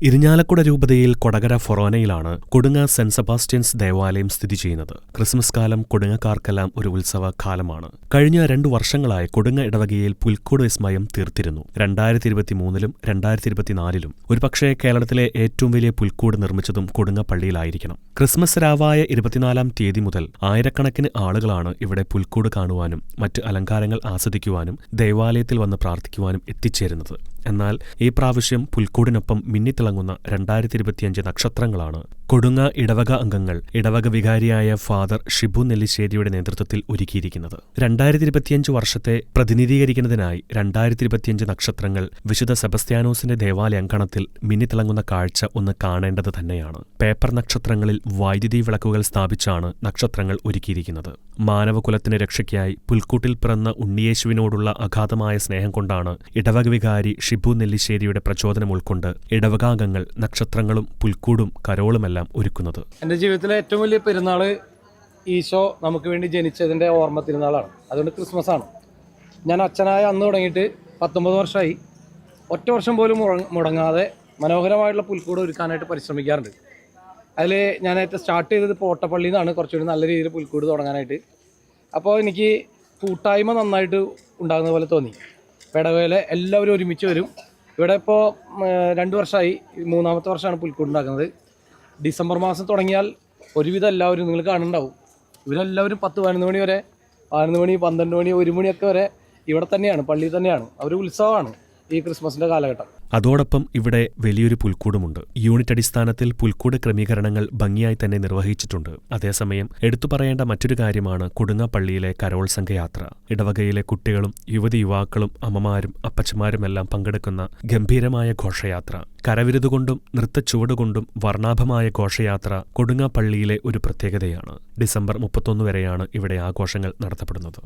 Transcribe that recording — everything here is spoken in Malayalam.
ഇരിഞ്ഞാലക്കുട രൂപതയിൽ കൊടകര ഫൊറോനയിലാണ് കൊടുങ്ങ സെന്റ് സെബാസ്റ്റ്യൻസ് ദേവാലയം സ്ഥിതി ചെയ്യുന്നത്. ക്രിസ്മസ് കാലം കൊടുങ്ങക്കാർക്കെല്ലാം ഒരു ഉത്സവ കാലമാണ്. കഴിഞ്ഞ 2 വർഷങ്ങളായി കൊടുങ്ങ ഇടവകയിൽ പുൽക്കൂട് വിസ്മയം തീർത്തിരുന്നു. 2023-ലും 2024-ലും ഒരുപക്ഷേ കേരളത്തിലെ ഏറ്റവും വലിയ പുൽക്കൂട് നിർമ്മിച്ചതും കൊടുങ്ങ പള്ളിയിലായിരിക്കണം. ക്രിസ്മസ് രാവായ 24-ാം തീയതി മുതൽ ആയിരക്കണക്കിന് ആളുകളാണ് ഇവിടെ പുൽക്കൂട് കാണുവാനും മറ്റ് അലങ്കാരങ്ങൾ ആസ്വദിക്കുവാനും ദേവാലയത്തിൽ വന്ന് പ്രാർത്ഥിക്കുവാനും എത്തിച്ചേരുന്നത്. എന്നാൽ ഈ പ്രാവശ്യം പുൽക്കൂടിനൊപ്പം മിന്നിത്തിളങ്ങുന്ന 2025 നക്ഷത്രങ്ങളാണ് കൊടുങ്ങ ഇടവക അംഗങ്ങൾ ഇടവക വികാരിയായ ഫാദർ ഷിബു നെല്ലിശ്ശേരിയുടെ നേതൃത്വത്തിൽ ഒരുക്കിയിരിക്കുന്നത്. 2025 വർഷത്തെ പ്രതിനിധീകരിക്കുന്നതിനായി 2025 നക്ഷത്രങ്ങൾ വിശുദ്ധ സെബസ്ത്യാനോസിന്റെ ദേവാലയ അങ്കണത്തിൽ മിന്നിത്തിളങ്ങുന്ന കാഴ്ച ഒന്ന് കാണേണ്ടത് തന്നെയാണ്. പേപ്പർ നക്ഷത്രങ്ങളിൽ വൈദ്യുതി വിളക്കുകൾ സ്ഥാപിച്ചാണ് നക്ഷത്രങ്ങൾ ഒരുക്കിയിരിക്കുന്നത്. മാനവകുലത്തിന്റെ രക്ഷയ്ക്കായി പുൽക്കൂട്ടിൽ പിറന്ന ഉണ്ണിയേശുവിനോടുള്ള അഗാധമായ സ്നേഹം കൊണ്ടാണ് ഇടവക വികാരി ഷിബു നെല്ലിശ്ശേരിയുടെ പ്രചോദനം ഉൾക്കൊണ്ട് ഇടവകാംഗങ്ങൾ നക്ഷത്രങ്ങളും പുൽക്കൂടും കരോളുമെല്ലാം ഒരുക്കുന്നത്. എൻ്റെ ജീവിതത്തിലെ ഏറ്റവും വലിയ പെരുന്നാള് ഈശോ നമുക്ക് വേണ്ടി ജനിച്ചതിൻ്റെ ഓർമ്മ തിരുനാളാണ്. അതുകൊണ്ട് ക്രിസ്മസ് ആണ്. ഞാൻ അച്ഛനായ അന്ന് തുടങ്ങിയിട്ട് 19 വർഷമായി. ഒറ്റ വർഷം പോലും മുടങ്ങാതെ മനോഹരമായിട്ടുള്ള പുൽക്കൂട് ഒരുക്കാനായിട്ട് പരിശ്രമിക്കാറുണ്ട്. അതിൽ ഞാൻ ഏറ്റവും സ്റ്റാർട്ട് ചെയ്തത് പോട്ടപ്പള്ളിയിൽ നിന്നാണ് കുറച്ചുകൂടി നല്ല രീതിയിൽ പുൽക്കൂട് തുടങ്ങാനായിട്ട്. അപ്പോൾ എനിക്ക് കൂട്ടായ്മ നന്നായിട്ട് ഉണ്ടാകുന്ന പോലെ തോന്നി. ഇടവകയിലെ എല്ലാവരും ഒരുമിച്ച് വരും. ഇവിടെ ഇപ്പോൾ 2 വർഷമായി, 3ാമത്തെ വർഷമാണ് പുൽക്കൂട് ഉണ്ടാക്കുന്നത്. ഡിസംബർ മാസം തുടങ്ങിയാൽ ഒരുവിധം എല്ലാവരും നിങ്ങൾ കാണുന്നുണ്ടാവും. ഇവരെല്ലാവരും 10-11 മണി വരെ, 11 മണി, 12 മണി, 1 മണിയൊക്കെ വരെ ഇവിടെ തന്നെയാണ്, പള്ളിയിൽ തന്നെയാണ്. ഒരു ഉത്സവമാണ് ഈ ക്രിസ്മസിൻ്റെ കാലഘട്ടം. അതോടൊപ്പം ഇവിടെ വലിയൊരു പുൽക്കൂടുമുണ്ട്. യൂണിറ്റ് അടിസ്ഥാനത്തിൽ പുൽക്കൂട് ക്രമീകരണങ്ങൾ ഭംഗിയായി തന്നെ നിർവഹിച്ചിട്ടുണ്ട്. അതേസമയം എടുത്തു പറയേണ്ട മറ്റൊരു കാര്യമാണ് കൊടുങ്ങ പള്ളിയിലെ കരോൾ സംഘയാത്ര. ഇടവകയിലെ കുട്ടികളും യുവതി യുവാക്കളും അമ്മമാരും അപ്പച്ചമാരുമെല്ലാം പങ്കെടുക്കുന്ന ഗംഭീരമായ ഘോഷയാത്ര. കരവിരുതുകൊണ്ടും നൃത്തച്ചുവടുകൊണ്ടും വർണ്ണാഭമായ ഘോഷയാത്ര കൊടുങ്ങ പള്ളിയിലെ ഒരു പ്രത്യേകതയാണ്. ഡിസംബർ 31 വരെയാണ് ഇവിടെ ആഘോഷങ്ങൾ നടത്തപ്പെടുന്നത്.